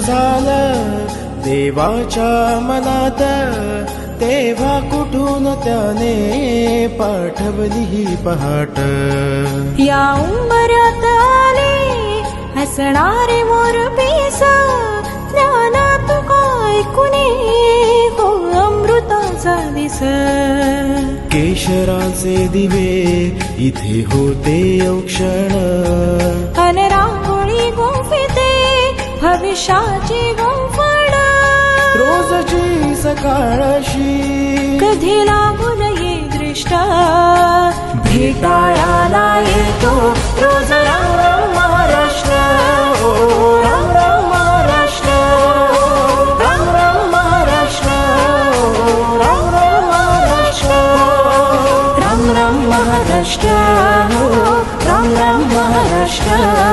झालं देवाच्या मनात, तेव्हा कुठून त्याने पाठवली ही पहाट. या उंबऱ्यात आले हसणारे मोरपीस, ज्ञानात काय कुणी हो अमृताचा दिस. केशराचे दिवे इथे होते औक्षण, अन रांगोळी गोफिते भविष्याची गोफण. रोजची सकाळशी कधी लागून ये दृष्ट, भेटाळाला येतो रोज राम राम महाराष्ट्र. ओ राम राम महाराष्ट्र, राम राम महाराष्ट्र, राम राम महाराष्ट्र, राम राम महाराष्ट्र, राम राम महाराष्ट्र.